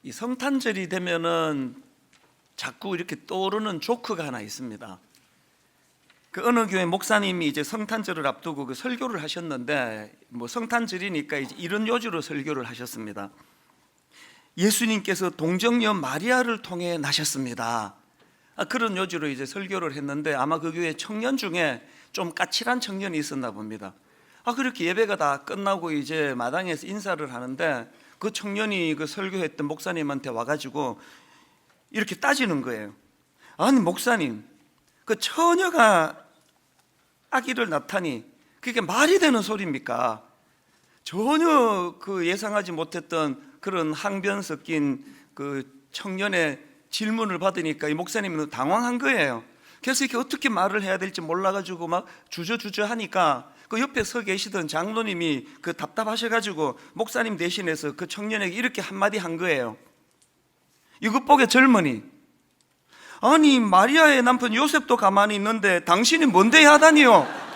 이 성탄절이 되면은 자꾸 이렇게 떠오르는 조크가 하나 있습니다. 그 어느 교회 목사님이 이제 성탄절을 앞두고 그 설교를 하셨는데, 뭐 성탄절이니까 이제 이런 요지로 설교를 하셨습니다. 예수님께서 동정녀 마리아를 통해 나셨습니다. 그런 요지로 이제 설교를 했는데, 아마 그 교회 청년 중에 좀 까칠한 청년이 있었나 봅니다. 그렇게 예배가 다 끝나고 이제 마당에서 인사를 하는데, 그 청년이 그 설교했던 목사님한테 와가지고 이렇게 따지는 거예요. 아니 목사님, 그 처녀가 아기를 낳다니 그게 말이 되는 소리입니까? 전혀 그 예상하지 못했던 그런 항변 섞인 그 청년의 질문을 받으니까 이 목사님은 당황한 거예요. 그래서 이렇게 어떻게 말을 해야 될지 몰라가지고 막 주저주저 하니까 그 옆에 서 계시던 장로님이 그 답답하셔가지고 목사님 대신해서 그 청년에게 이렇게 한마디 한 거예요. 이것 보게 젊은이, 아니 마리아의 남편 요셉도 가만히 있는데 당신이 뭔데 하다니요?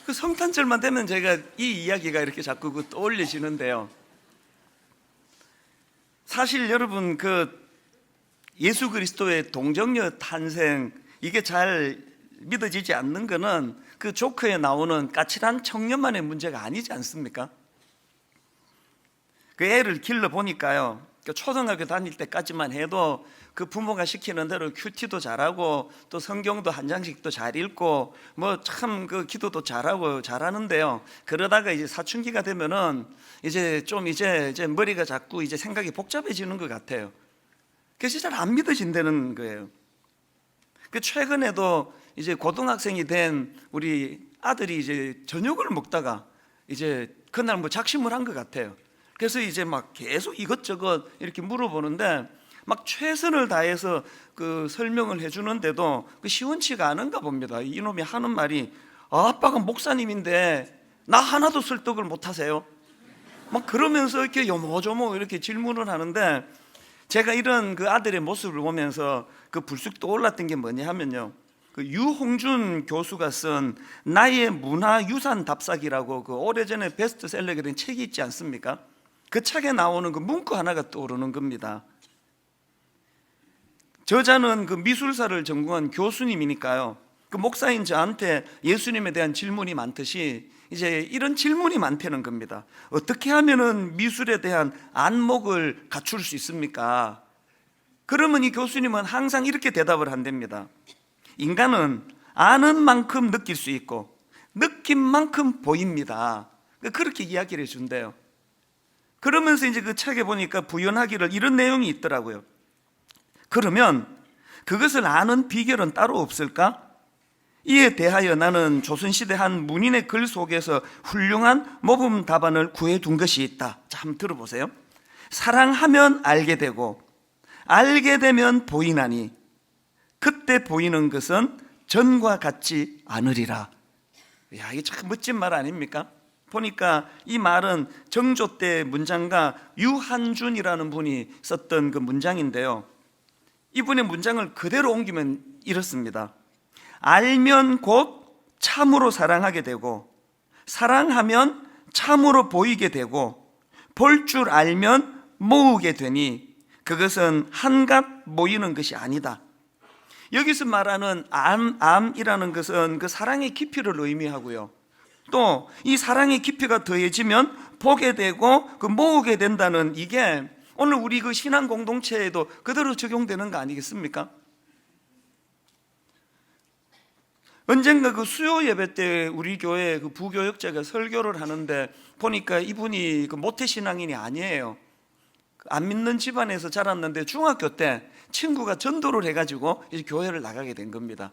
그 성탄절만 되면 제가 이 이야기가 이렇게 자꾸 떠올려지는데요. 사실 여러분, 그 예수 그리스도의 동정녀 탄생, 이게 잘 믿어지지 않는 거는 그 조크에 나오는 까칠한 청년만의 문제가 아니지 않습니까? 그 애를 길러 보니까요, 초등학교 다닐 때까지만 해도 그 부모가 시키는 대로 큐티도 잘하고 또 성경도 한 장씩도 잘 읽고 뭐 참 그 기도도 잘하고 잘하는데요. 그러다가 이제 사춘기가 되면은 이제 좀 이제 머리가 자꾸 이제 생각이 복잡해지는 것 같아요. 그래서 잘 안 믿어진다는 거예요. 그 최근에도 이제 고등학생이 된 우리 아들이 이제 저녁을 먹다가 이제 그날 뭐 작심을 한 것 같아요. 그래서 이제 막 계속 이것저것 이렇게 물어보는데 막 최선을 다해서 그 설명을 해주는데도 그 시원치가 않은가 봅니다. 이놈이 하는 말이, 아빠가 목사님인데 나 하나도 설득을 못 하세요? 막 그러면서 이렇게 요모조모 이렇게 질문을 하는데, 제가 이런 그 아들의 모습을 보면서 그 불쑥 떠올랐던 게 뭐냐 하면요, 그 유홍준 교수가 쓴 나의 문화유산 답사기라고 그 오래전에 베스트셀러가 된 책이 있지 않습니까? 그 책에 나오는 그 문구 하나가 떠오르는 겁니다. 저자는 그 미술사를 전공한 교수님이니까요, 그 목사인 저한테 예수님에 대한 질문이 많듯이 이제 이런 질문이 많다는 겁니다. 어떻게 하면은 미술에 대한 안목을 갖출 수 있습니까? 그러면 이 교수님은 항상 이렇게 대답을 한답니다. 인간은 아는 만큼 느낄 수 있고 느낀 만큼 보입니다. 그렇게 이야기를 해준대요. 그러면서 이제 그 책에 보니까 부연하기를 이런 내용이 있더라고요. 그러면 그것을 아는 비결은 따로 없을까? 이에 대하여 나는 조선시대 한 문인의 글 속에서 훌륭한 모범 답안을 구해둔 것이 있다. 자, 한번 들어보세요. 사랑하면 알게 되고 알게 되면 보이나니 그때 보이는 것은 전과 같지 않으리라. 야, 이게 참 멋진 말 아닙니까? 보니까 이 말은 정조 때 문장가 유한준이라는 분이 썼던 그 문장인데요, 이분의 문장을 그대로 옮기면 이렇습니다. 알면 곧 참으로 사랑하게 되고 사랑하면 참으로 보이게 되고 볼 줄 알면 모으게 되니 그것은 한갓 모이는 것이 아니다. 여기서 말하는 암이라는 것은 그 사랑의 깊이를 의미하고요, 또 이 사랑의 깊이가 더해지면 보게 되고 그 모으게 된다는, 이게 오늘 우리 그 신앙 공동체에도 그대로 적용되는 거 아니겠습니까? 언젠가 그 수요 예배 때 우리 교회 그 부교역자가 설교를 하는데 보니까 이분이 그 모태신앙인이 아니에요. 안 믿는 집안에서 자랐는데 중학교 때 친구가 전도를 해가지고 이제 교회를 나가게 된 겁니다.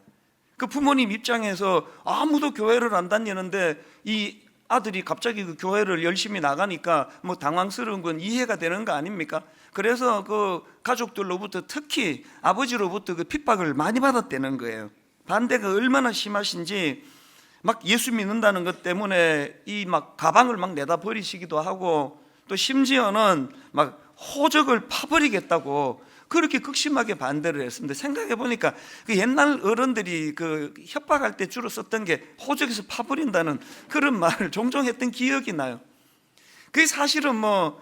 그 부모님 입장에서 아무도 교회를 안 다니는데 이 아들이 갑자기 그 교회를 열심히 나가니까 뭐 당황스러운 건 이해가 되는 거 아닙니까? 그래서 그 가족들로부터, 특히 아버지로부터 그 핍박을 많이 받았다는 거예요. 반대가 얼마나 심하신지, 막 예수 믿는다는 것 때문에 이 막 가방을 막 내다 버리시기도 하고, 또 심지어는 막 호적을 파버리겠다고 그렇게 극심하게 반대를 했습니다. 생각해 보니까 그 옛날 어른들이 그 협박할 때 주로 썼던 게 호적에서 파버린다는 그런 말을 종종 했던 기억이 나요. 그게 사실은 뭐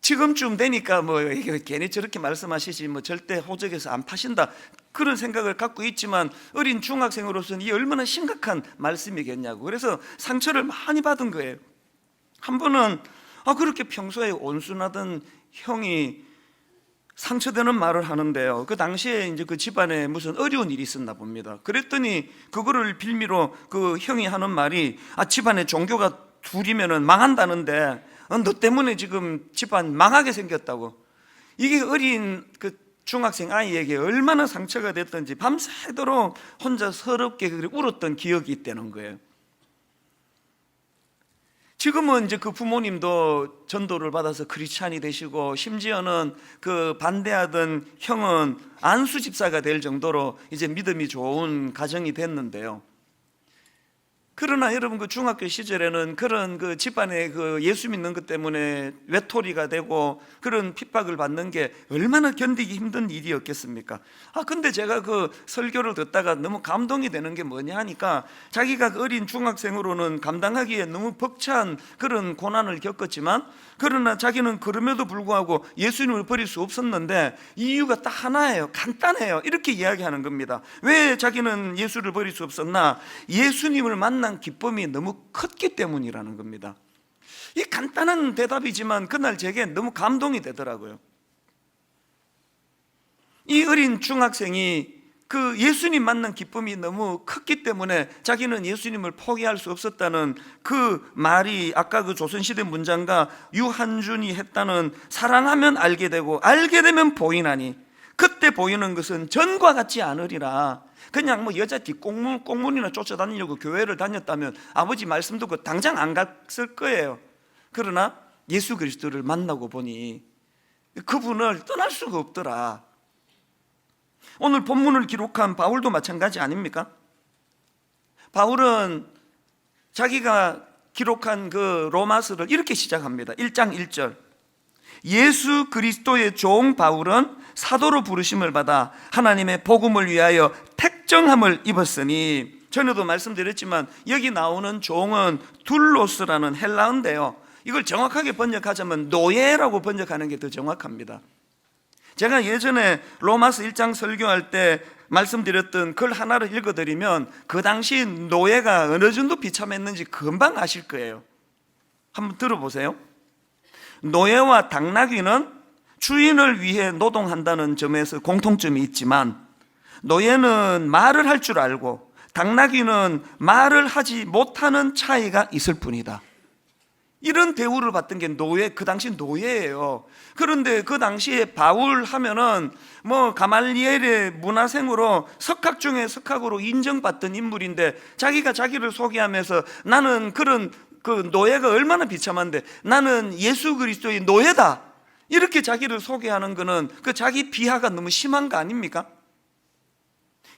지금쯤 되니까 뭐 괜히 저렇게 말씀하시지 뭐 절대 호적에서 안 파신다 그런 생각을 갖고 있지만 어린 중학생으로서는 이게 얼마나 심각한 말씀이겠냐고. 그래서 상처를 많이 받은 거예요. 한 번은 그렇게 평소에 온순하던 형이 상처되는 말을 하는데요. 그 당시에 이제 그 집안에 무슨 어려운 일이 있었나 봅니다. 그랬더니 그거를 빌미로 그 형이 하는 말이 집안에 종교가 둘이면은 망한다는데 너 때문에 지금 집안 망하게 생겼다고. 이게 어린 그 중학생 아이에게 얼마나 상처가 됐던지 밤새도록 혼자 서럽게 울었던 기억이 있다는 거예요. 지금은 이제 그 부모님도 전도를 받아서 크리스찬이 되시고 심지어는 그 반대하던 형은 안수 집사가 될 정도로 이제 믿음이 좋은 가정이 됐는데요. 그러나 여러분 그 중학교 시절에는 그런 그 집안에 그 예수 믿는 것 때문에 외톨이가 되고 그런 핍박을 받는 게 얼마나 견디기 힘든 일이었겠습니까? 근데 제가 그 설교를 듣다가 너무 감동이 되는 게 뭐냐 하니까 자기가 그 어린 중학생으로는 감당하기에 너무 벅찬 그런 고난을 겪었지만 그러나 자기는 그럼에도 불구하고 예수님을 버릴 수 없었는데 이유가 딱 하나예요. 간단해요. 이렇게 이야기하는 겁니다. 왜 자기는 예수를 버릴 수 없었나? 예수님을 만난 기쁨이 너무 컸기 때문이라는 겁니다. 이 간단한 대답이지만 그날 제게 너무 감동이 되더라고요. 이 어린 중학생이 그 예수님 만난 기쁨이 너무 컸기 때문에 자기는 예수님을 포기할 수 없었다는 그 말이 아까 그 조선시대 문장가 유한준이 했다는 사랑하면 알게 되고 알게 되면 보이나니 그때 보이는 것은 전과 같지 않으리라. 그냥 뭐 여자 뒷꽁문이나 쫓아다니려고 교회를 다녔다면 아버지 말씀 듣고 당장 안 갔을 거예요. 그러나 예수 그리스도를 만나고 보니 그분을 떠날 수가 없더라. 오늘 본문을 기록한 바울도 마찬가지 아닙니까? 바울은 자기가 기록한 그 로마서를 이렇게 시작합니다. 1장 1절 예수 그리스도의 종 바울은 사도로 부르심을 받아 하나님의 복음을 위하여 택정함을 입었으니, 전에도 말씀드렸지만 여기 나오는 종은 둘로스라는 헬라어인데요, 이걸 정확하게 번역하자면 노예라고 번역하는 게 더 정확합니다. 제가 예전에 로마서 1장 설교할 때 말씀드렸던 글 하나를 읽어드리면 그 당시 노예가 어느 정도 비참했는지 금방 아실 거예요. 한번 들어보세요. 노예와 당나귀는 주인을 위해 노동한다는 점에서 공통점이 있지만 노예는 말을 할 줄 알고 당나귀는 말을 하지 못하는 차이가 있을 뿐이다. 이런 대우를 받던 게 그 당시 노예예요. 그런데 그 당시에 바울 하면은 뭐 가말리엘의 문화생으로 석학 중에 석학으로 인정받던 인물인데 자기가 자기를 소개하면서 나는 그런 그 노예가 얼마나 비참한데 나는 예수 그리스도의 노예다, 이렇게 자기를 소개하는 거는 그 자기 비하가 너무 심한 거 아닙니까?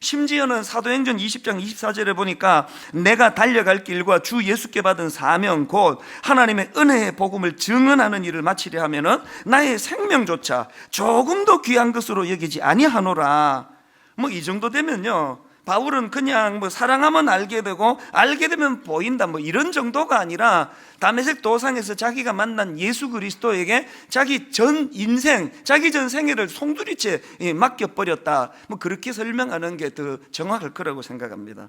심지어는 사도행전 20장 24절에 보니까 내가 달려갈 길과 주 예수께 받은 사명 곧 하나님의 은혜의 복음을 증언하는 일을 마치려 하면은 나의 생명조차 조금도 귀한 것으로 여기지 아니하노라. 뭐 이 정도 되면요, 바울은 그냥 뭐 사랑하면 알게 되고 알게 되면 보인다 뭐 이런 정도가 아니라 다메섹 도상에서 자기가 만난 예수 그리스도에게 자기 전 인생, 자기 전 생애를 송두리째 맡겨버렸다, 뭐 그렇게 설명하는 게 더 정확할 거라고 생각합니다.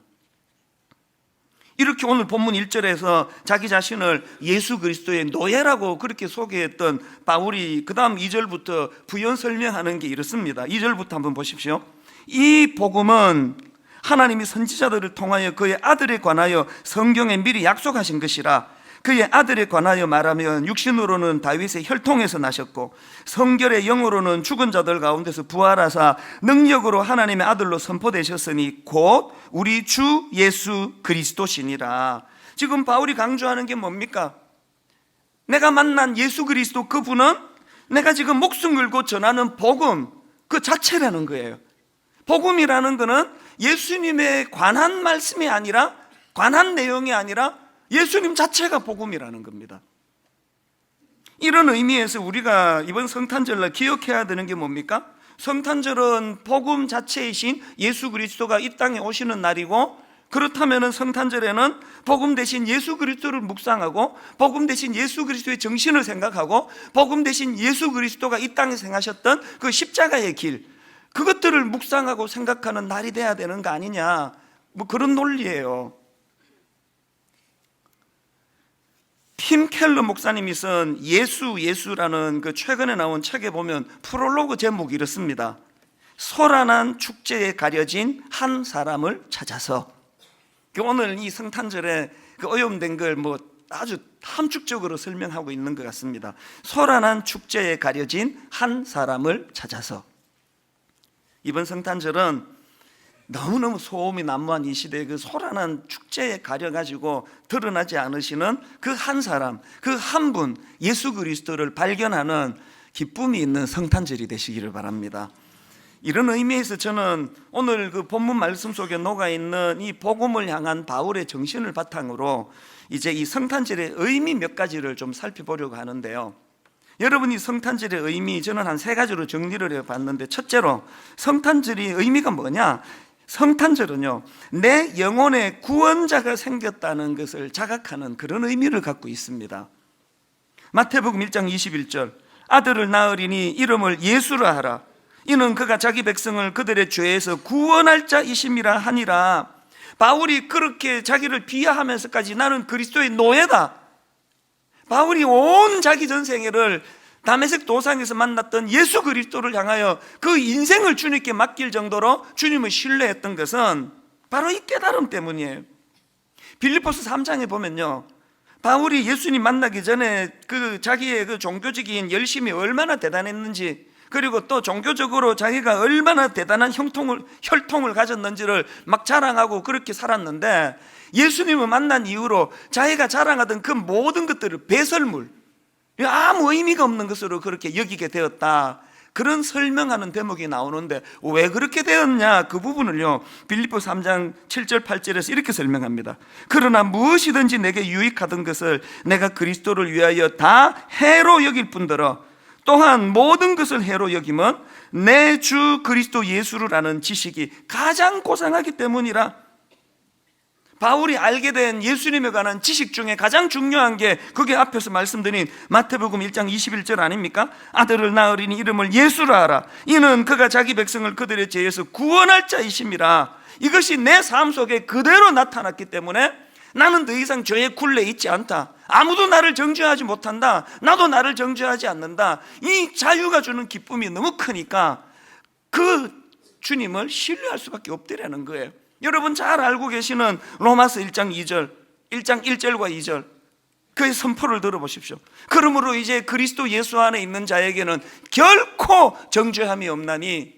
이렇게 오늘 본문 1절에서 자기 자신을 예수 그리스도의 노예라고 그렇게 소개했던 바울이 그 다음 2절부터 부연 설명하는 게 이렇습니다. 2절부터 한번 보십시오. 이 복음은 하나님이 선지자들을 통하여 그의 아들에 관하여 성경에 미리 약속하신 것이라. 그의 아들에 관하여 말하면 육신으로는 다윗의 혈통에서 나셨고 성결의 영으로는 죽은 자들 가운데서 부활하사 능력으로 하나님의 아들로 선포되셨으니 곧 우리 주 예수 그리스도시니라. 지금 바울이 강조하는 게 뭡니까? 내가 만난 예수 그리스도, 그분은 내가 지금 목숨 걸고 전하는 복음 그 자체라는 거예요. 복음이라는 거는 예수님에 관한 말씀이 아니라, 관한 내용이 아니라 예수님 자체가 복음이라는 겁니다. 이런 의미에서 우리가 이번 성탄절날 기억해야 되는 게 뭡니까? 성탄절은 복음 자체이신 예수 그리스도가 이 땅에 오시는 날이고, 그렇다면 성탄절에는 복음 대신 예수 그리스도를 묵상하고, 복음 대신 예수 그리스도의 정신을 생각하고, 복음 대신 예수 그리스도가 이 땅에서 행하셨던 그 십자가의 길, 그것들을 묵상하고 생각하는 날이 돼야 되는 거 아니냐, 뭐 그런 논리예요. 팀 켈러 목사님이 쓴 예수라는 그 최근에 나온 책에 보면 프롤로그 제목이 이렇습니다. 소란한 축제에 가려진 한 사람을 찾아서. 오늘 이 성탄절에 그 오염된 걸 뭐 아주 함축적으로 설명하고 있는 것 같습니다. 소란한 축제에 가려진 한 사람을 찾아서. 이번 성탄절은 너무너무 소음이 난무한 이 시대에 그 소란한 축제에 가려가지고 드러나지 않으시는 그 한 사람, 그 한 분, 예수 그리스도를 발견하는 기쁨이 있는 성탄절이 되시기를 바랍니다. 이런 의미에서 저는 오늘 그 본문 말씀 속에 녹아있는 이 복음을 향한 바울의 정신을 바탕으로 이제 이 성탄절의 의미 몇 가지를 좀 살펴보려고 하는데요. 여러분, 이 성탄절의 의미, 저는 한 세 가지로 정리를 해봤는데, 첫째로 성탄절의 의미가 뭐냐? 성탄절은요, 내 영혼의 구원자가 생겼다는 것을 자각하는 그런 의미를 갖고 있습니다. 마태복음 1장 21절, 아들을 낳으리니 이름을 예수라 하라. 이는 그가 자기 백성을 그들의 죄에서 구원할 자이심이라 하니라. 바울이 그렇게 자기를 비하하면서까지 나는 그리스도의 노예다. 바울이 온 자기 전생애를 다메섹 도상에서 만났던 예수 그리스도를 향하여 그 인생을 주님께 맡길 정도로 주님을 신뢰했던 것은 바로 이 깨달음 때문이에요. 빌립보서 3장에 보면요, 바울이 예수님 만나기 전에 그 자기의 그 종교적인 열심이 얼마나 대단했는지, 그리고 또 종교적으로 자기가 얼마나 대단한 혈통을 가졌는지를 막 자랑하고 그렇게 살았는데, 예수님을 만난 이후로 자기가 자랑하던 그 모든 것들을 배설물, 아무 의미가 없는 것으로 그렇게 여기게 되었다, 그런 설명하는 대목이 나오는데, 왜 그렇게 되었냐, 그 부분을요 빌립보 3장 7절 8절에서 이렇게 설명합니다. 그러나 무엇이든지 내게 유익하던 것을 내가 그리스도를 위하여 다 해로 여길 뿐더러 또한 모든 것을 해로 여김은 내 주 그리스도 예수를 아는 지식이 가장 고상하기 때문이라. 바울이 알게 된 예수님에 관한 지식 중에 가장 중요한 게 그게 앞에서 말씀드린 마태복음 1장 21절 아닙니까? 아들을 낳으리니 이름을 예수라 하라. 이는 그가 자기 백성을 그들의 죄에서 구원할 자이심이라. 이것이 내 삶 속에 그대로 나타났기 때문에 나는 더 이상 죄에 굴레 있지 않다. 아무도 나를 정죄하지 못한다. 나도 나를 정죄하지 않는다. 이 자유가 주는 기쁨이 너무 크니까 그 주님을 신뢰할 수밖에 없더라는 거예요. 여러분 잘 알고 계시는 로마서 1장 2절, 1장 1절과 2절, 그의 선포를 들어보십시오. 그러므로 이제 그리스도 예수 안에 있는 자에게는 결코 정죄함이 없나니.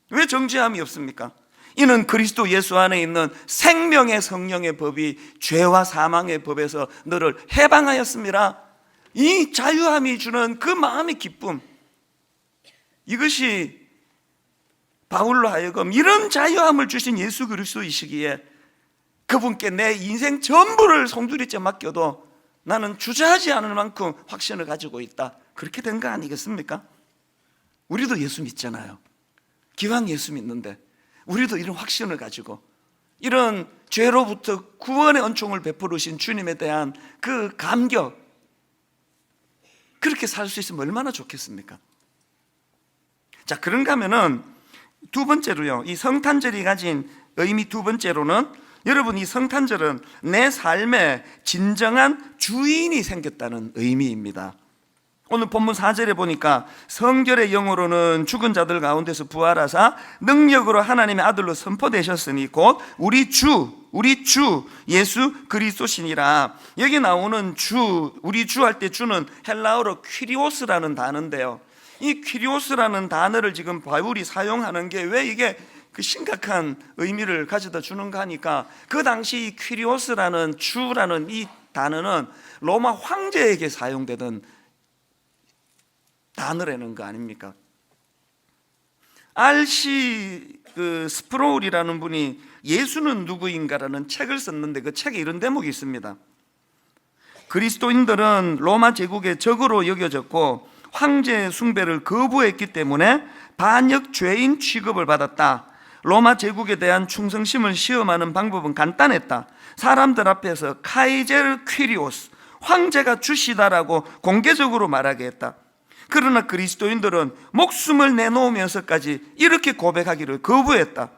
왜 정죄함이 없습니까? 이는 그리스도 예수 안에 있는 생명의 성령의 법이 죄와 사망의 법에서 너를 해방하였습니다. 이 자유함이 주는 그 마음의 기쁨, 이것이 바울로 하여금 이런 자유함을 주신 예수 그리스도이시기에 그분께 내 인생 전부를 송두리째 맡겨도 나는 주저하지 않을 만큼 확신을 가지고 있다, 그렇게 된 거 아니겠습니까? 우리도 예수 믿잖아요. 기왕 예수 믿는데 우리도 이런 확신을 가지고 이런 죄로부터 구원의 은총을 베풀으신 주님에 대한 그 감격, 그렇게 살 수 있으면 얼마나 좋겠습니까? 자, 그런가 하면은 두 번째로요, 이 성탄절이 가진 의미 두 번째로는, 여러분 이 성탄절은 내 삶에 진정한 주인이 생겼다는 의미입니다. 오늘 본문 4절에 보니까 성결의 영으로는 죽은 자들 가운데서 부활하사 능력으로 하나님의 아들로 선포되셨으니 곧 우리 주 예수 그리스도시니라. 여기 나오는 주, 우리 주 할 때 주는 헬라어로 퀴리오스라는 단어인데요, 이 퀴리오스라는 단어를 지금 바울이 사용하는 게 왜 이게 그 심각한 의미를 가져다 주는가 하니까, 그 당시 이 퀴리오스라는 주라는 이 단어는 로마 황제에게 사용되던 단어라는 거 아닙니까? R.C. 스프로울이라는 분이 예수는 누구인가라는 책을 썼는데 그 책에 이런 대목이 있습니다. 그리스도인들은 로마 제국의 적으로 여겨졌고 황제 숭배를 거부했기 때문에 반역 죄인 취급을 받았다. 로마 제국에 대한 충성심을 시험하는 방법은 간단했다. 사람들 앞에서 카이제르 퀴리오스, 황제가 주시다라고 공개적으로 말하게 했다. 그러나 그리스도인들은 목숨을 내놓으면서까지 이렇게 고백하기를 거부했다.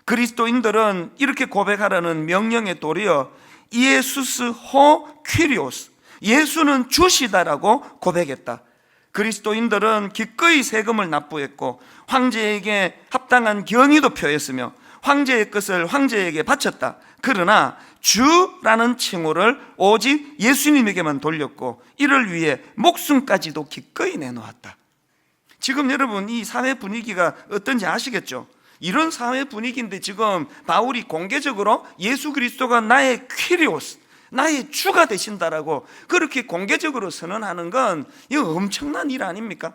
그리스도인들은 이렇게 고백하라는 명령에 도리어 이에수스 호 퀴리오스, 예수는 주시다라고 고백했다. 그리스도인들은 기꺼이 세금을 납부했고 황제에게 합당한 경의도 표했으며 황제의 것을 황제에게 바쳤다. 그러나 주라는 칭호를 오직 예수님에게만 돌렸고 이를 위해 목숨까지도 기꺼이 내놓았다. 지금 여러분 이 사회 분위기가 어떤지 아시겠죠? 이런 사회 분위기인데 지금 바울이 공개적으로 예수 그리스도가 나의 퀴리오스, 나의 주가 되신다라고 그렇게 공개적으로 선언하는 건 이거 엄청난 일 아닙니까?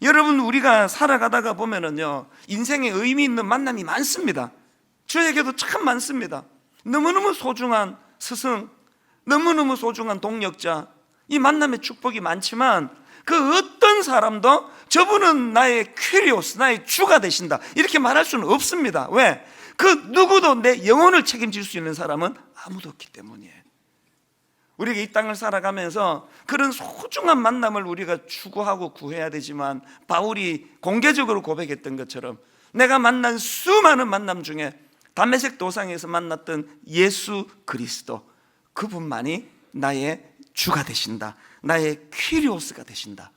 여러분, 우리가 살아가다가 보면은요, 인생에 의미 있는 만남이 많습니다. 저에게도 참 많습니다. 너무너무 소중한 스승, 너무너무 소중한 동역자, 이 만남의 축복이 많지만 그 어떤 사람도 저분은 나의 퀴리오스, 나의 주가 되신다 이렇게 말할 수는 없습니다. 왜? 그 누구도 내 영혼을 책임질 수 있는 사람은 아무도 없기 때문이에요. 우리가 이 땅을 살아가면서 그런 소중한 만남을 우리가 추구하고 구해야 되지만 바울이 공개적으로 고백했던 것처럼 내가 만난 수많은 만남 중에 다메섹 도상에서 만났던 예수 그리스도, 그분만이 나의 주가 되신다, 나의 퀴리오스가 되신다.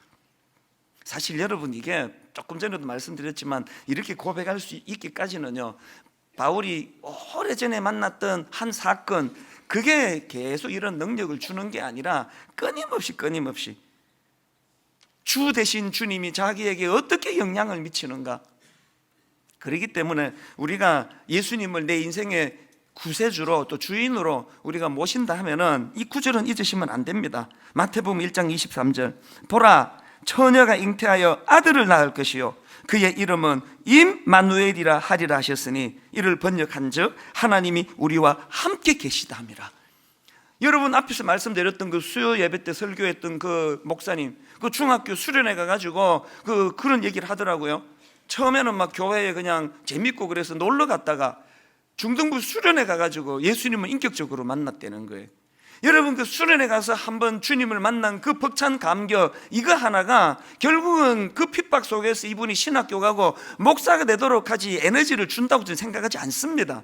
사실 여러분, 이게 조금 전에도 말씀드렸지만 이렇게 고백할 수 있기까지는요, 바울이 오래전에 만났던 한 사건, 그게 계속 이런 능력을 주는 게 아니라 끊임없이 주 대신 주님이 자기에게 어떻게 영향을 미치는가. 그렇기 때문에 우리가 예수님을 내 인생의 구세주로 또 주인으로 우리가 모신다 하면은 이 구절은 잊으시면 안 됩니다. 마태복음 1장 23절, 보라, 처녀가 잉태하여 아들을 낳을 것이요 그의 이름은 임마누엘이라 하리라 하셨으니 이를 번역한즉 하나님이 우리와 함께 계시다 함이라. 여러분, 앞에서 말씀드렸던 그 수요 예배 때 설교했던 그 목사님, 그 중학교 수련회 가가지고 그런 얘기를 하더라고요. 처음에는 막 교회에 그냥 재밌고 그래서 놀러 갔다가 중등부 수련회 가가지고 예수님을 인격적으로 만났다는 거예요. 여러분, 그 수련회 가서 한번 주님을 만난 그 벅찬 감격, 이거 하나가 결국은 그 핍박 속에서 이분이 신학교 가고 목사가 되도록 하지 에너지를 준다고 저는 생각하지 않습니다.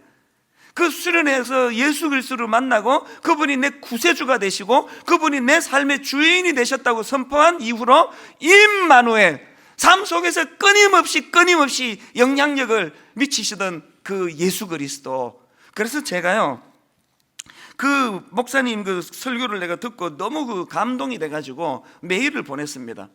그 수련회에서 예수 그리스도를 만나고 그분이 내 구세주가 되시고 그분이 내 삶의 주인이 되셨다고 선포한 이후로 임마누엘, 삶 속에서 끊임없이 영향력을 미치시던 그 예수 그리스도. 그래서 제가요, 그 목사님 그 설교를 내가 듣고 너무 그 감동이 돼가지고 메일을 보냈습니다.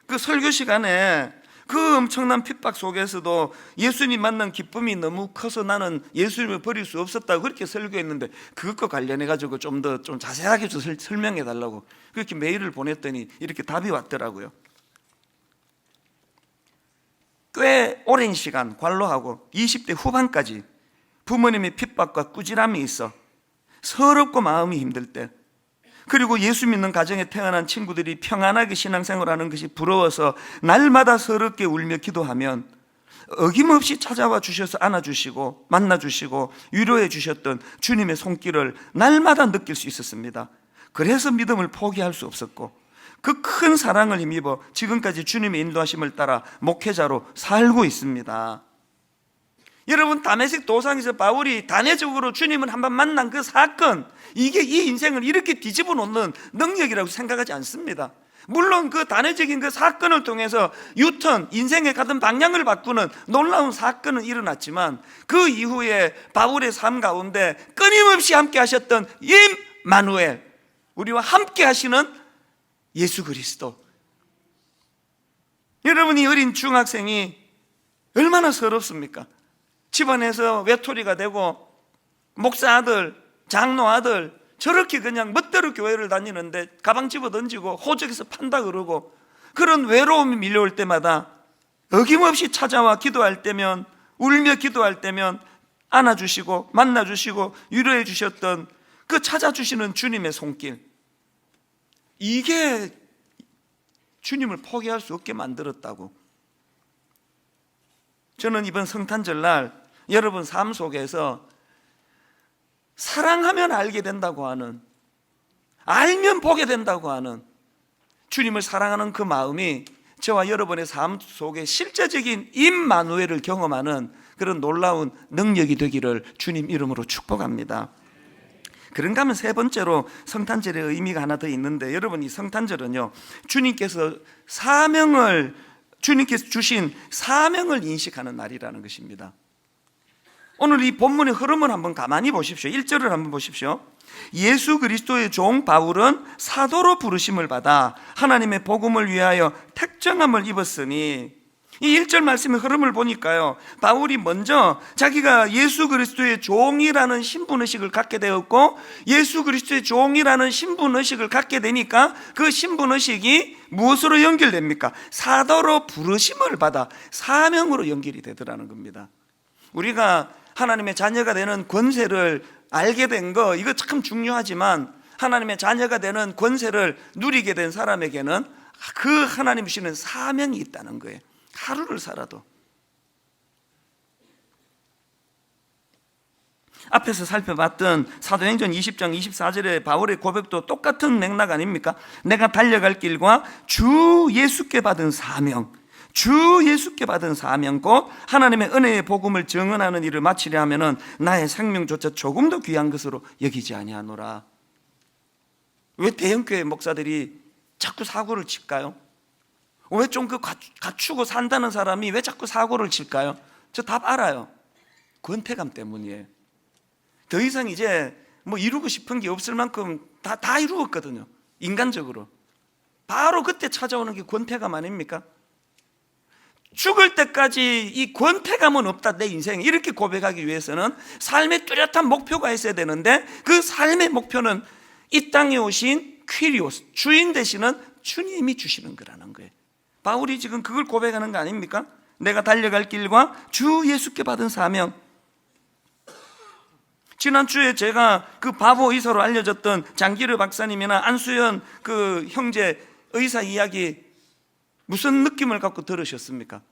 그 설교 시간에 그 엄청난 핍박 속에서도 예수님 만난 기쁨이 너무 커서 나는 예수님을 버릴 수 없었다고 그렇게 설교했는데 그것과 관련해가지고 좀 더 좀 자세하게 설명해 달라고 그렇게 메일을 보냈더니 이렇게 답이 왔더라고요. 꽤 오랜 시간 관로하고 20대 후반까지 부모님의 핍박과 꾸지람이 있어 서럽고 마음이 힘들 때, 그리고 예수 믿는 가정에 태어난 친구들이 평안하게 신앙생활하는 것이 부러워서 날마다 서럽게 울며 기도하면 어김없이 찾아와 주셔서 안아주시고 만나주시고 위로해 주셨던 주님의 손길을 날마다 느낄 수 있었습니다. 그래서 믿음을 포기할 수 없었고 그 큰 사랑을 힘입어 지금까지 주님의 인도하심을 따라 목회자로 살고 있습니다. 여러분, 다메섹 도상에서 바울이 단회적으로 주님을 한번 만난 그 사건, 이게 이 인생을 이렇게 뒤집어 놓는 능력이라고 생각하지 않습니다. 물론 그 단회적인 그 사건을 통해서 유턴, 인생의 가던 방향을 바꾸는 놀라운 사건은 일어났지만 그 이후에 바울의 삶 가운데 끊임없이 함께 하셨던 임마누엘, 우리와 함께 하시는 예수 그리스도. 여러분이 어린 중학생이 얼마나 서럽습니까? 집안에서 외톨이가 되고 목사 아들, 장로 아들 저렇게 그냥 멋대로 교회를 다니는데 가방 집어 던지고 호적에서 판다 그러고 그런 외로움이 밀려올 때마다 어김없이 찾아와 기도할 때면, 울며 기도할 때면 안아주시고 만나주시고 위로해 주셨던 그 찾아주시는 주님의 손길, 이게 주님을 포기할 수 없게 만들었다고. 저는 이번 성탄절날 여러분 삶 속에서 사랑하면 알게 된다고 하는, 알면 보게 된다고 하는 주님을 사랑하는 그 마음이 저와 여러분의 삶 속에 실제적인 임마누엘을 경험하는 그런 놀라운 능력이 되기를 주님 이름으로 축복합니다. 그런가 하면 세 번째로 성탄절의 의미가 하나 더 있는데, 여러분 이 성탄절은요, 주님께서 주신 사명을 인식하는 날이라는 것입니다. 오늘 이 본문의 흐름을 한번 가만히 보십시오. 1절을 한번 보십시오. 예수 그리스도의 종 바울은 사도로 부르심을 받아 하나님의 복음을 위하여 택정함을 입었으니, 이 1절 말씀의 흐름을 보니까요, 바울이 먼저 자기가 예수 그리스도의 종이라는 신분의식을 갖게 되었고, 예수 그리스도의 종이라는 신분의식을 갖게 되니까 그 신분의식이 무엇으로 연결됩니까? 사도로 부르심을 받아 사명으로 연결이 되더라는 겁니다. 우리가 하나님의 자녀가 되는 권세를 알게 된 거, 이거 참 중요하지만 하나님의 자녀가 되는 권세를 누리게 된 사람에게는 그 하나님 주시는 사명이 있다는 거예요. 하루를 살아도. 앞에서 살펴봤던 사도행전 20장 24절의 바울의 고백도 똑같은 맥락 아닙니까? 내가 달려갈 길과 주 예수께 받은 사명, 주 예수께 받은 사명 곧 하나님의 은혜의 복음을 증언하는 일을 마치려 하면은 나의 생명조차 조금도 귀한 것으로 여기지 아니하노라. 왜 대형교회 목사들이 자꾸 사고를 칠까요? 왜 좀 갖추고 산다는 사람이 왜 자꾸 사고를 칠까요? 저 답 알아요. 권태감 때문이에요. 더 이상 이제 뭐 이루고 싶은 게 없을 만큼 다 이루었거든요. 인간적으로. 바로 그때 찾아오는 게 권태감 아닙니까? 죽을 때까지 이 권태감은 없다 내 인생에, 이렇게 고백하기 위해서는 삶의 뚜렷한 목표가 있어야 되는데, 그 삶의 목표는 이 땅에 오신 퀴리오스, 주인 되시는 주님이 주시는 거라는 거예요. 바울이 지금 그걸 고백하는 거 아닙니까? 내가 달려갈 길과 주 예수께 받은 사명. 지난주에 제가 그 바보 의사로 알려졌던 장기르 박사님이나 안수현 그 형제 의사 이야기 무슨 느낌을 갖고 들으셨습니까?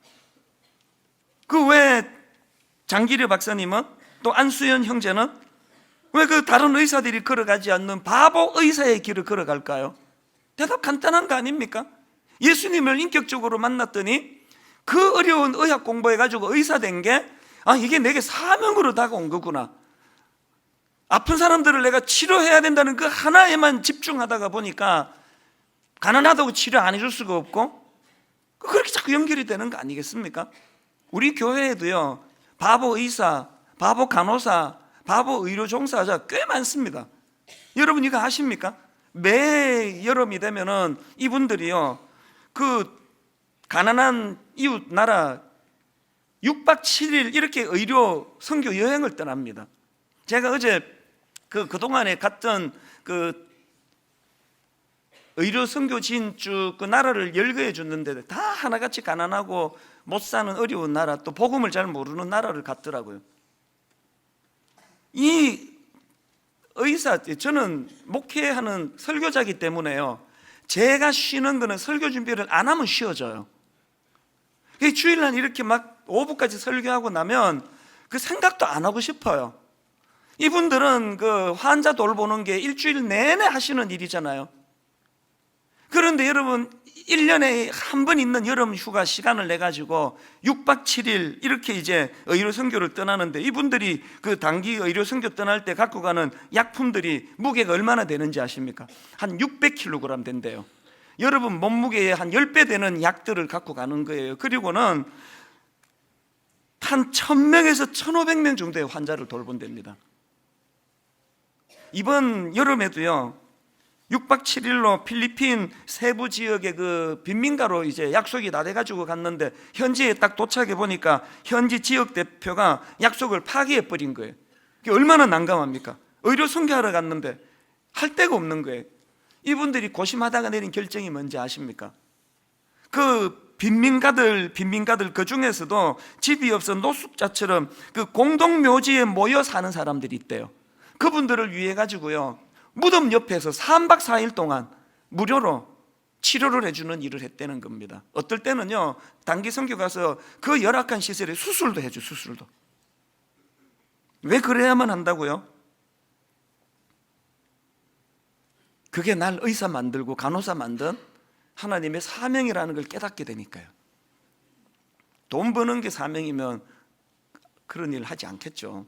그 왜 장기르 박사님은 또 안수현 형제는 왜 그 다른 의사들이 걸어가지 않는 바보 의사의 길을 걸어갈까요? 대답 간단한 거 아닙니까? 예수님을 인격적으로 만났더니 그 어려운 의학 공부해가지고 의사 된 게, 이게 내게 사명으로 다가온 거구나. 아픈 사람들을 내가 치료해야 된다는 그 하나에만 집중하다가 보니까 가난하다고 치료 안 해줄 수가 없고, 그렇게 자꾸 연결이 되는 거 아니겠습니까? 우리 교회에도요, 바보 의사, 바보 간호사, 바보 의료 종사자 꽤 많습니다. 여러분 이거 아십니까? 매 여름이 되면은 이분들이요, 그 가난한 이웃 나라 6박 7일 이렇게 의료 선교 여행을 떠납니다. 제가 어제 그동안에 갔던 그 의료 선교지인 쭉 그 나라를 열거해 줬는데 다 하나같이 가난하고 못 사는 어려운 나라, 또 복음을 잘 모르는 나라를 갔더라고요. 이 의사, 저는 목회하는 설교자이기 때문에요, 제가 쉬는 거는 설교 준비를 안 하면 쉬어져요. 주일날 이렇게 막 오후까지 설교하고 나면 그 생각도 안 하고 싶어요. 이분들은 그 환자 돌보는 게 일주일 내내 하시는 일이잖아요. 그런데 여러분 1년에 한 번 있는 여름 휴가 시간을 내가지고 6박 7일 이렇게 이제 의료 선교를 떠나는데, 이분들이 그 단기 의료 선교 떠날 때 갖고 가는 약품들이 무게가 얼마나 되는지 아십니까? 한 600kg 된대요. 여러분 몸무게의 한 10배 되는 약들을 갖고 가는 거예요. 그리고는 한 1000명에서 1500명 정도의 환자를 돌본답니다. 이번 여름에도요, 6박 7일로 필리핀 세부 지역의 그 빈민가로 이제 약속이 다 돼가지고 갔는데, 현지에 딱 도착해 보니까 현지 지역 대표가 약속을 파기해 버린 거예요. 그게 얼마나 난감합니까? 의료 선교하러 갔는데 할 데가 없는 거예요. 이분들이 고심하다가 내린 결정이 뭔지 아십니까? 그 빈민가들 그 중에서도 집이 없어 노숙자처럼 그 공동묘지에 모여 사는 사람들이 있대요. 그분들을 위해 가지고요, 무덤 옆에서 3박 4일 동안 무료로 치료를 해주는 일을 했다는 겁니다. 어떨 때는요, 단기 선교 가서 그 열악한 시설에 수술도 해줘, 수술도. 왜 그래야만 한다고요? 그게 날 의사 만들고 간호사 만든 하나님의 사명이라는 걸 깨닫게 되니까요. 돈 버는 게 사명이면 그런 일 하지 않겠죠.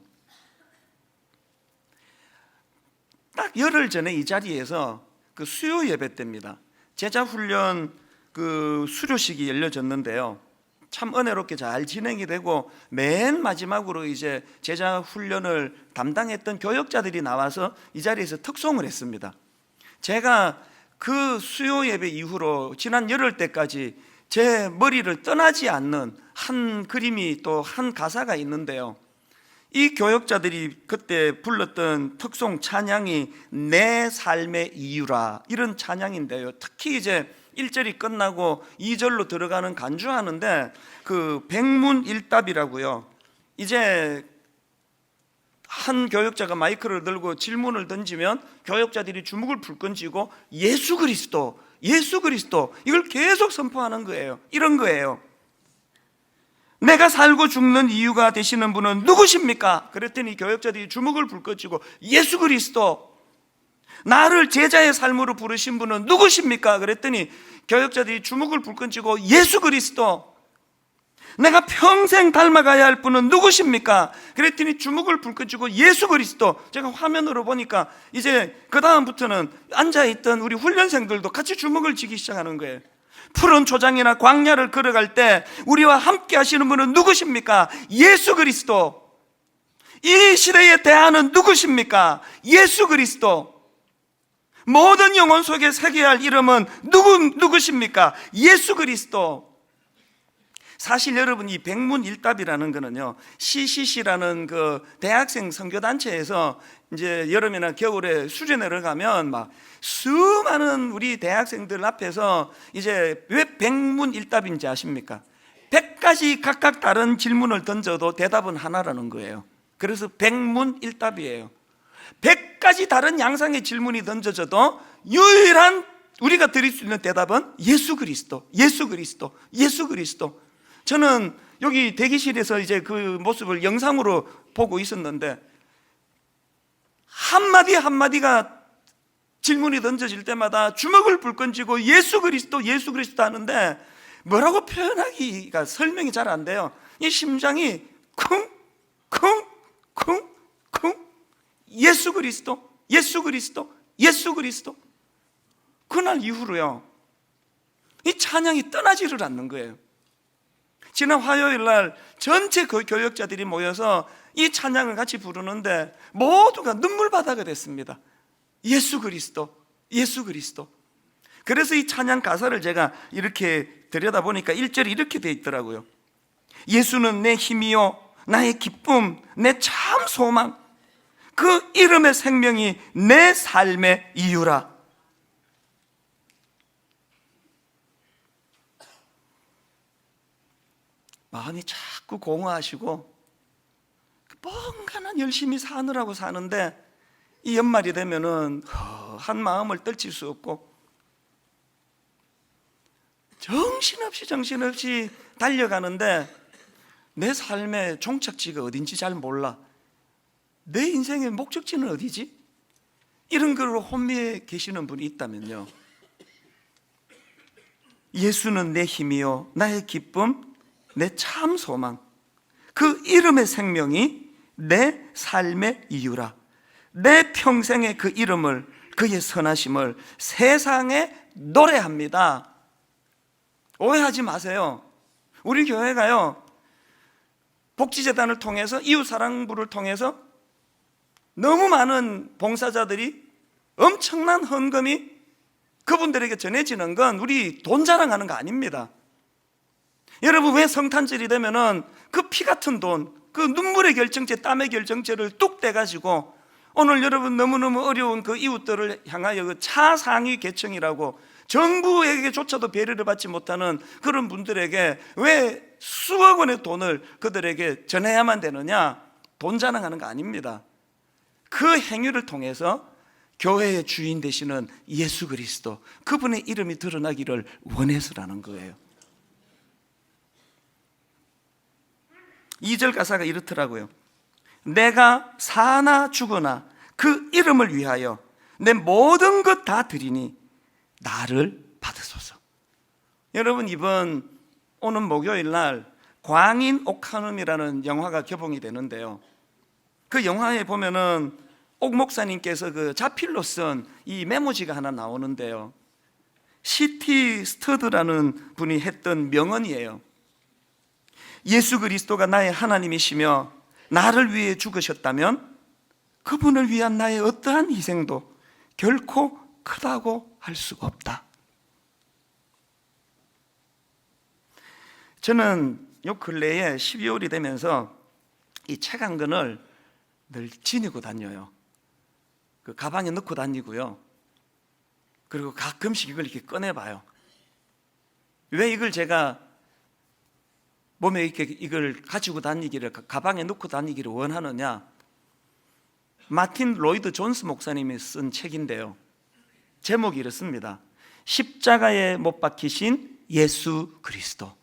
딱 열흘 전에 이 자리에서 그 수요 예배 때입니다. 제자훈련 그 수료식이 열려졌는데요, 참 은혜롭게 잘 진행이 되고, 맨 마지막으로 이제 제자훈련을 담당했던 교역자들이 나와서 이 자리에서 특송을 했습니다. 제가 그 수요 예배 이후로 지난 열흘 때까지 제 머리를 떠나지 않는 한 그림이, 또 한 가사가 있는데요, 이 교역자들이 그때 불렀던 특송 찬양이 내 삶의 이유라, 이런 찬양인데요, 특히 이제 1절이 끝나고 2절로 들어가는 간주하는데 그 백문일답이라고요. 이제 한 교역자가 마이크를 들고 질문을 던지면 교역자들이 주먹을 불끈 쥐고 예수 그리스도, 예수 그리스도, 이걸 계속 선포하는 거예요. 이런 거예요. 내가 살고 죽는 이유가 되시는 분은 누구십니까? 그랬더니 교역자들이 주먹을 불끈 쥐고 예수 그리스도. 나를 제자의 삶으로 부르신 분은 누구십니까? 그랬더니 교역자들이 주먹을 불끈 쥐고 예수 그리스도. 내가 평생 닮아가야 할 분은 누구십니까? 그랬더니 주먹을 불끈 쥐고 예수 그리스도. 제가 화면으로 보니까 이제 그 다음부터는 앉아있던 우리 훈련생들도 같이 주먹을 쥐기 시작하는 거예요. 푸른 초장이나 광야를 걸어갈 때 우리와 함께 하시는 분은 누구십니까? 예수 그리스도. 이 시대의 대안은 누구십니까? 예수 그리스도. 모든 영혼 속에 새겨야 할 이름은 누구십니까? 예수 그리스도. 사실 여러분, 이 백문일답이라는 거는요, CCC라는 그 대학생 선교단체에서 이제 여름이나 겨울에 수련회를 가면 막 수많은 우리 대학생들 앞에서 이제 왜 백문일답인지 아십니까? 100가지 각각 다른 질문을 던져도 대답은 하나라는 거예요. 그래서 백문일답이에요. 100가지 다른 양상의 질문이 던져져도 유일한 우리가 드릴 수 있는 대답은 예수 그리스도, 예수 그리스도, 예수 그리스도. 저는 여기 대기실에서 이제 그 모습을 영상으로 보고 있었는데, 한마디 한마디가 질문이 던져질 때마다 주먹을 불끈 쥐고 예수 그리스도, 예수 그리스도 하는데 뭐라고 표현하기가 설명이 잘 안 돼요. 이 심장이 쿵, 쿵, 쿵, 쿵. 예수 그리스도, 예수 그리스도, 예수 그리스도. 그날 이후로요, 이 찬양이 떠나지를 않는 거예요. 지난 화요일 날 전체 그 교역자들이 모여서 이 찬양을 같이 부르는데 모두가 눈물바다가 됐습니다. 예수 그리스도, 예수 그리스도. 그래서 이 찬양 가사를 제가 이렇게 들여다보니까 1절이 이렇게 돼 있더라고요. 예수는 내 힘이요 나의 기쁨, 내 참 소망, 그 이름의 생명이 내 삶의 이유라. 마음이 자꾸 공허하시고 뭔가는 열심히 사느라고 사는데 이 연말이 되면은 한 마음을 떨칠 수 없고 정신없이 달려가는데 내 삶의 종착지가 어딘지 잘 몰라. 내 인생의 목적지는 어디지? 이런 걸로 혼미해 계시는 분이 있다면요, 예수는 내 힘이요 나의 기쁨, 내 참 소망, 그 이름의 생명이 내 삶의 이유라. 내 평생의 그 이름을, 그의 선하심을 세상에 노래합니다. 오해하지 마세요. 우리 교회가요, 복지재단을 통해서, 이웃사랑부를 통해서 너무 많은 봉사자들이 엄청난 헌금이 그분들에게 전해지는 건 우리 돈 자랑하는 거 아닙니다. 여러분, 왜 성탄절이 되면은 그 피 같은 돈, 그 눈물의 결정체, 땀의 결정체를 뚝 떼가지고 오늘 여러분 너무너무 어려운 그 이웃들을 향하여 그 차상위 계층이라고 정부에게조차도 배려를 받지 못하는 그런 분들에게 왜 수억 원의 돈을 그들에게 전해야만 되느냐? 돈 자랑하는 거 아닙니다. 그 행위를 통해서 교회의 주인 되시는 예수 그리스도, 그분의 이름이 드러나기를 원해서라는 거예요. 2절 가사가 이렇더라고요. 내가 사나 죽으나 그 이름을 위하여 내 모든 것 다 드리니 나를 받으소서. 여러분, 이번 오는 목요일 날 광인 옥한음이라는 영화가 개봉이 되는데요, 그 영화에 보면은 옥 목사님께서 그 자필로 쓴 이 메모지가 하나 나오는데요, C.T. 스터드라는 분이 했던 명언이에요. 예수 그리스도가 나의 하나님이시며 나를 위해 죽으셨다면 그분을 위한 나의 어떠한 희생도 결코 크다고 할 수가 없다. 저는 요 근래에 12월이 되면서 이 책 한 권을 늘 지니고 다녀요. 그 가방에 넣고 다니고요, 그리고 가끔씩 이걸 이렇게 꺼내봐요. 왜 이걸 제가 몸에 이렇게 이걸 가지고 다니기를, 가방에 넣고 다니기를 원하느냐? 마틴 로이드 존스 목사님이 쓴 책인데요, 제목이 이렇습니다. 십자가에 못 박히신 예수 그리스도.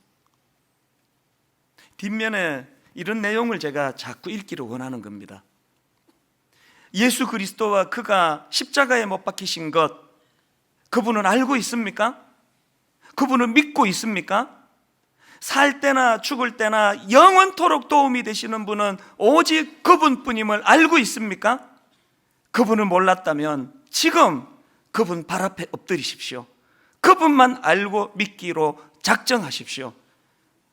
뒷면에 이런 내용을 제가 자꾸 읽기를 원하는 겁니다. 예수 그리스도와 그가 십자가에 못 박히신 것, 그분은 알고 있습니까? 그분은 믿고 있습니까? 살 때나 죽을 때나 영원토록 도움이 되시는 분은 오직 그분뿐임을 알고 있습니까? 그분을 몰랐다면 지금 그분 발 앞에 엎드리십시오. 그분만 알고 믿기로 작정하십시오.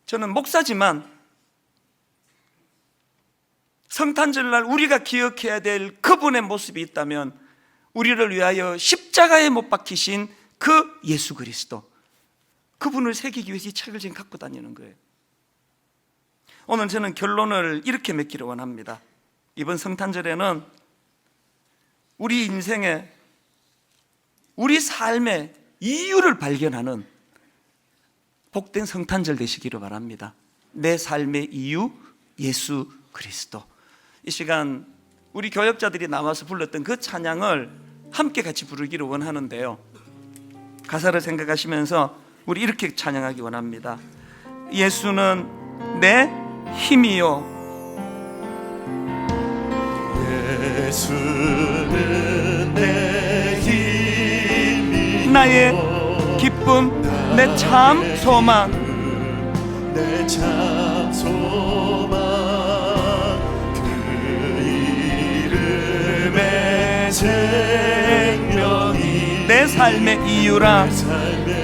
저는 목사지만 성탄절날 우리가 기억해야 될 그분의 모습이 있다면 우리를 위하여 십자가에 못 박히신 그 예수 그리스도, 그분을 새기기 위해서 이 책을 지금 갖고 다니는 거예요. 오늘 저는 결론을 이렇게 맺기를 원합니다. 이번 성탄절에는 우리 인생에, 우리 삶의 이유를 발견하는 복된 성탄절 되시기를 바랍니다. 내 삶의 이유, 예수 그리스도. 이 시간 우리 교역자들이 나와서 불렀던 그 찬양을 함께 같이 부르기를 원하는데요, 가사를 생각하시면서 우리 이렇게 찬양하기 원합니다. 예수는 내 힘이요, 예수는 내 힘이요, 나의 기쁨, 내 참 소망, 내 참 소망, 그 이름의 생명이 내 삶의 이유라. 내 삶의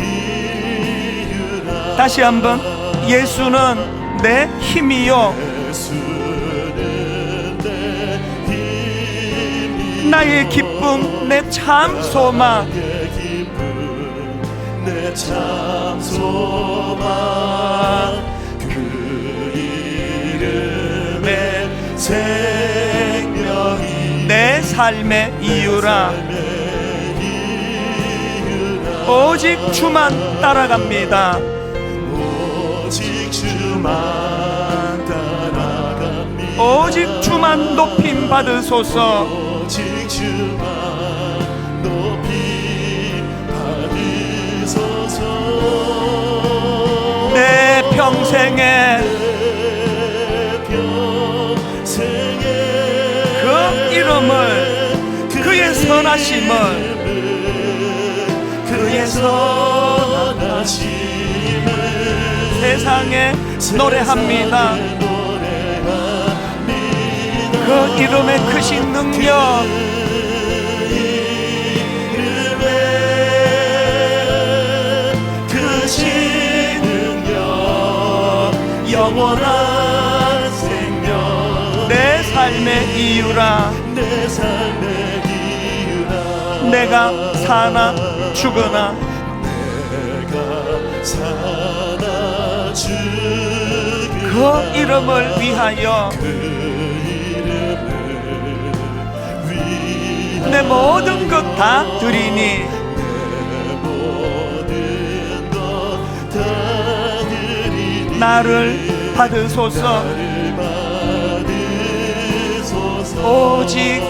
이유라. 다시 한번, 예수는 내 힘이요, 예수는 내 힘이요, 나의 기쁨, 내 참 소망, 나의 기쁨, 내 참 소망, 그 이름의 생명이 내 삶의 이유라. 내 이유라. 오직 주만 따라갑니다. 오직 주만 따라갑니다. 오직 주만 높임 받으소서. 오직 주만 높임 받으소서. 내 평생에 내 평생에 그 이름을, 그의 선하심을, 그의 선하심을 세상에 노래합니다. 그 이름의 크신 능력, 영원한 생명, 내 삶의 이유라. 내 삶의 이유라. 내가 사나 죽으나 내가 사나 죽으나 그 이름을 위하여 그 이름을 위하여 내 모든 것 다 드리니 내 모든 것 다 드리니 나를 받으소서. 받으소서. 오직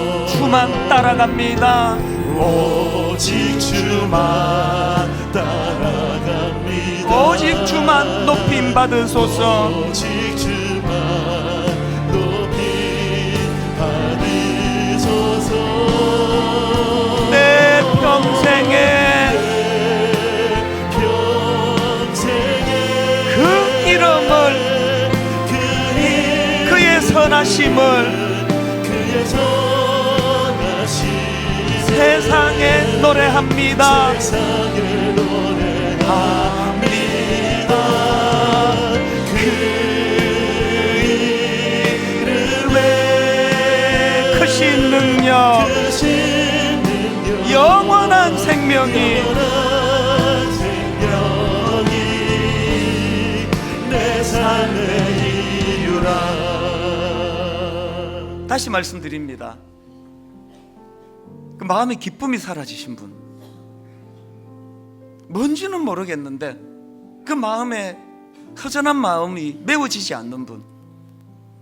주만 따라갑니다. 오직 주만 따라갑니다. 오직 주만 높임 받으소서. 오직 주만 높임 받으소서. 내 평생에 그 이름을, 그의 선하심을 세상에 노래합니다. 그 이름의 크신 능력, 영원한 생명이 내 삶의 이유라. 다시 말씀드립니다. 그 마음의 기쁨이 사라지신 분, 뭔지는 모르겠는데 그 마음에 허전한 마음이 메워지지 않는 분,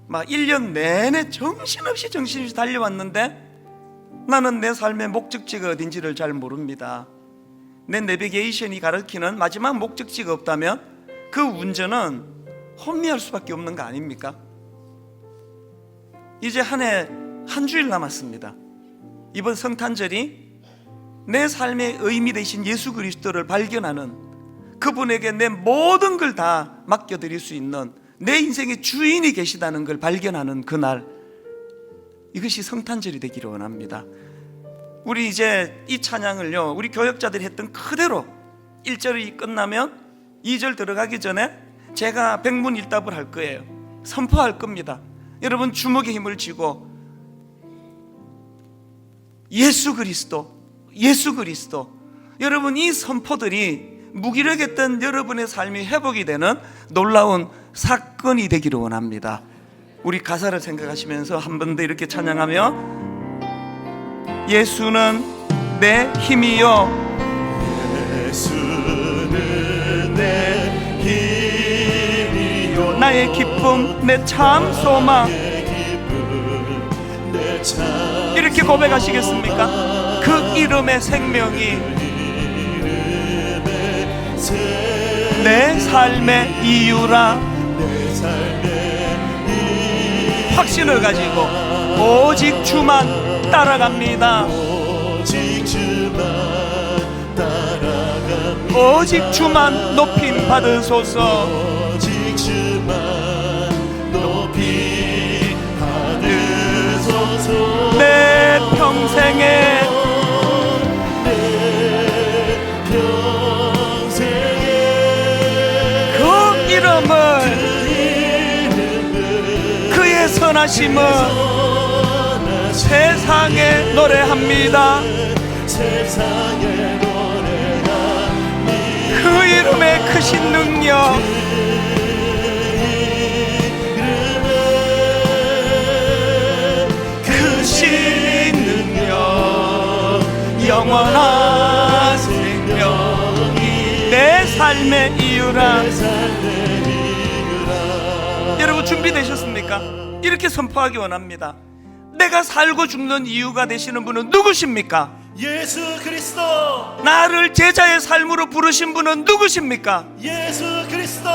막 1년 내내 정신없이 달려왔는데 나는 내 삶의 목적지가 어딘지를 잘 모릅니다. 내 내비게이션이 가리키는 마지막 목적지가 없다면 그 운전은 혼미할 수밖에 없는 거 아닙니까? 이제 한 해 한 주일 남았습니다. 이번 성탄절이 내 삶의 의미 되신 예수 그리스도를 발견하는, 그분에게 내 모든 걸 다 맡겨드릴 수 있는 내 인생의 주인이 계시다는 걸 발견하는 그날, 이것이 성탄절이 되기를 원합니다. 우리 이제 이 찬양을요, 우리 교역자들이 했던 그대로 1절이 끝나면 2절 들어가기 전에 제가 백문일답을 할 거예요. 선포할 겁니다. 여러분 주먹에 힘을 쥐고 예수 그리스도, 예수 그리스도. 여러분 이 선포들이 무기력했던 여러분의 삶이 회복이 되는 놀라운 사건이 되기를 원합니다. 우리 가사를 생각하시면서 한 번 더 이렇게 찬양하며, 예수는 내 힘이요, 예수는 내 힘이요, 나의 기쁨, 내 참 소망. 이렇게 고백하시겠습니까? 그 이름의 생명이 내 삶의 이유라. 확신을 가지고 오직 주만 따라갑니다. 오직 주만 높임 받으소서. 오직 주만 높임 받으소서. 내 평생에 그 이름을, 그의 선하심을 세상에 노래합니다. 그 이름의 크신 능력, 크신 능력, 영원한 생명이 내 삶의 이유라. 여러분 준비되셨습니까? 이렇게 선포하기 원합니다. 내가 살고 죽는 이유가 되시는 분은 누구십니까? 예수 그리스도. 나를 제자의 삶으로 부르신 분은 누구십니까? 예수 그리스도.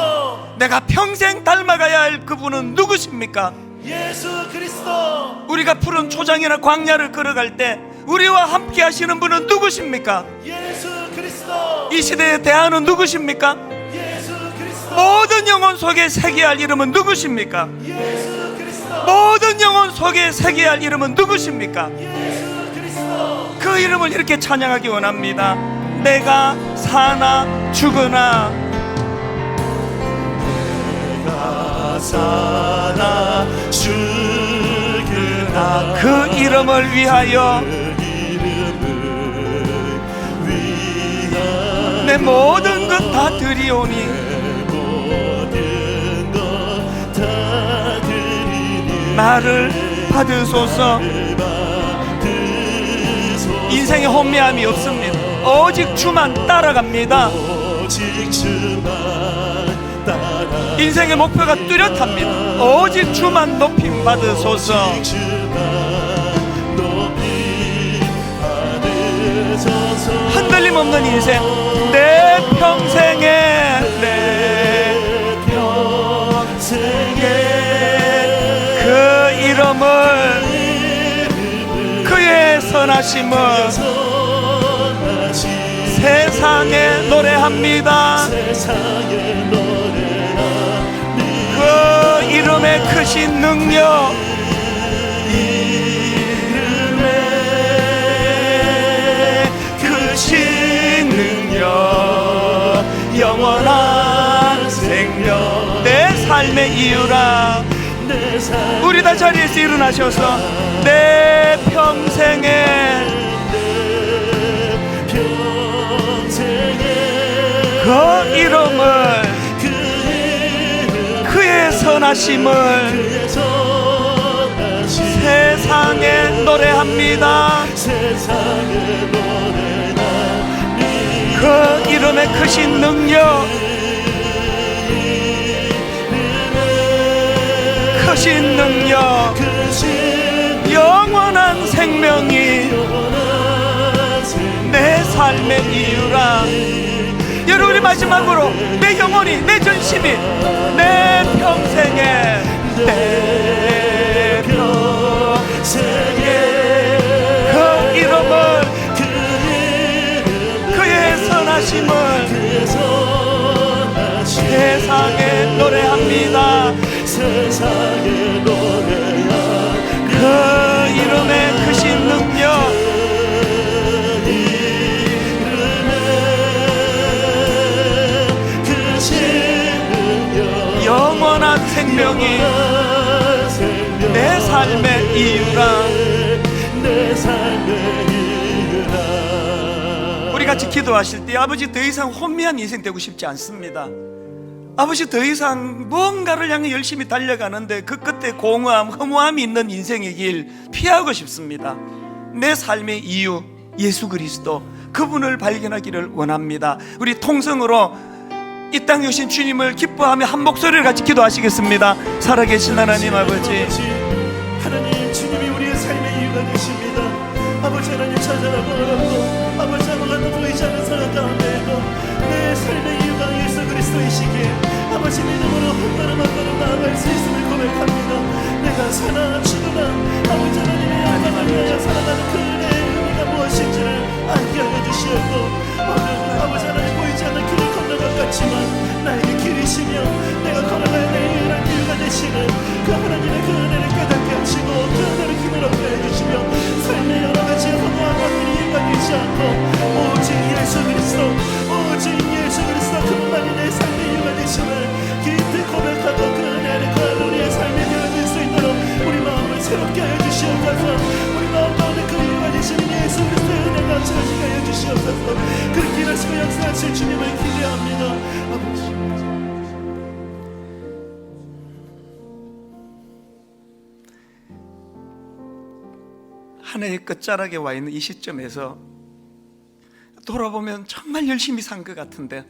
내가 평생 닮아가야 할 그분은 누구십니까? 예수 그리스도. 우리가 푸른 초장이나 광야를 걸어갈 때 우리와 함께 하시는 분은 누구십니까? 예수 그리스도. 이 시대의 대안은 누구십니까? 예수 그리스도. 모든 영혼 속에 새겨야 할 이름은 누구십니까? 예수 그리스도. 모든 영혼 속에 새겨야 할 이름은 누구십니까? 예수 그리스도. 그 이름을 이렇게 찬양하기 원합니다. 내가 사나 죽으나, 내가 사나 죽으나 그 이름을 위하여 그 이름을 위하여 내 모든 것 다 드리오니, 모든 것 다 드리니 나를 받으소서. 인생에 혼미함이 없습니다. 오직 주만 따라갑니다. 오직 주만 따라 인생의 목표가 뚜렷합니다. 오직 주만 높임 받으소서. 오직 주만 높임 인생, 내 평생에, 내 그 이름을, 그의 선하심을 세상에 노래합니다. 그 이름의 크신 능력, 크신 능력, 영원한 생명, 내 삶의 이유라. 우리 다 자리에서 일어나셔서 내 평생에 그 이름을, 그의 선하심을 세상에 노래합니다. 그 이름의 크신 능력, 크신 능력, 영원한 생명이 내 삶의 이유라. 여러분, 우리 마지막으로 내 영혼이, 내 전심이, 내 평생에, 내 평생에 그 이름을, 그의 선하심을 세상에 노래합니다. 그 이름의 크신 능력, 영원한 생명이 내 삶의 이유라. 우리 같이 기도하실 때, 아버지, 더 이상 혼미한 인생 되고 싶지 않습니다. 아버지, 더 이상 뭔가를 향해 열심히 달려가는데 그 끝에 공허함, 허무함이 있는 인생의 길 피하고 싶습니다. 내 삶의 이유, 예수 그리스도, 그분을 발견하기를 원합니다. 우리 통성으로 이 땅에 오신 주님을 기뻐하며 한 목소리를 같이 기도하시겠습니다. 살아계신 하나님 아버지, 하나님, 주님이 우리의 삶의 이유가 되십니다. 아버지 하나님, 찾아라고 어렵고 아버지 아무것도 보이지 않는 상황 가운데에도 내 삶의 이유가 예수 그리스도이시기에 아버지 믿음으로 한 걸음 한 걸음 나아갈 수 있음을 고백합니다. 내가 사나 죽으나 아버지 하나님의 영광을 위하여 살아가는 그 은혜의 의미가 무엇인지를 알게 하여 주시옵고, 오늘 아버지 하나님 보이지 않는 길을 건너것 같지만 나에게 길이시며 내가 걸어가야 될 유일한 이유가 되시는 그 하나님의 그 은혜를 깨닫게 하시고 그 은혜를 힘을 얻게 해주시며 삶의 여러 가지 허무한 것들이 이유가 되지 않고 오직 예수 그리스도, 오직 예수 그리스도 그분만이 내 삶의 이유가 되심을 깊이 고백하고 그 은혜를 그 우리의 삶의 이유가 될 수 있도록 우리 마음을 새롭게 하여 주시옵소서. 우리 마음 가운데 그 이유가 되시는 예수 그리스도의 은혜가 넘쳐나게 하여 주시옵소서. 그렇게 일하시고 역사하실 주님을 기대합니다. 아버지, 한 해의 끝자락에 와 있는 이 시점에서 돌아보면 정말 열심히 산 것 같은데,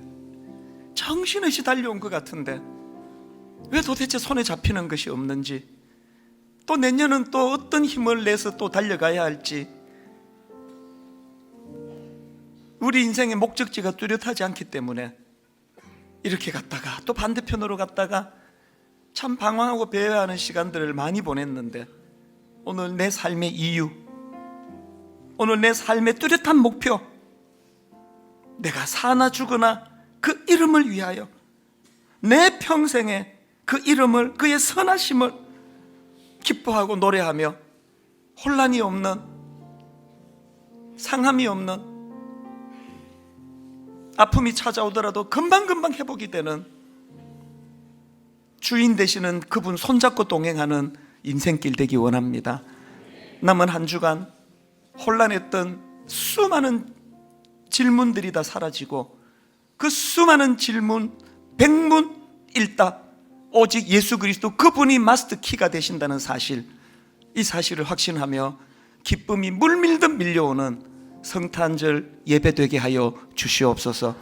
정신없이 달려온 것 같은데 왜 도대체 손에 잡히는 것이 없는지, 또 내년은 또 어떤 힘을 내서 또 달려가야 할지, 우리 인생의 목적지가 뚜렷하지 않기 때문에 이렇게 갔다가 또 반대편으로 갔다가 참 방황하고 배회하는 시간들을 많이 보냈는데, 오늘 내 삶의 이유, 오늘 내 삶의 뚜렷한 목표, 내가 사나 죽으나 그 이름을 위하여 내 평생에 그 이름을, 그의 선하심을 기뻐하고 노래하며 혼란이 없는, 상함이 없는, 아픔이 찾아오더라도 금방금방 회복이 되는 주인 되시는 그분 손잡고 동행하는 인생길 되기 원합니다. 남은 한 주간 혼란했던 수많은 질문들이 다 사라지고 그 수많은 질문 백문일답, 오직 예수 그리스도 그분이 마스터 키가 되신다는 사실, 이 사실을 확신하며 기쁨이 물밀듯 밀려오는 성탄절 예배되게 하여 주시옵소서.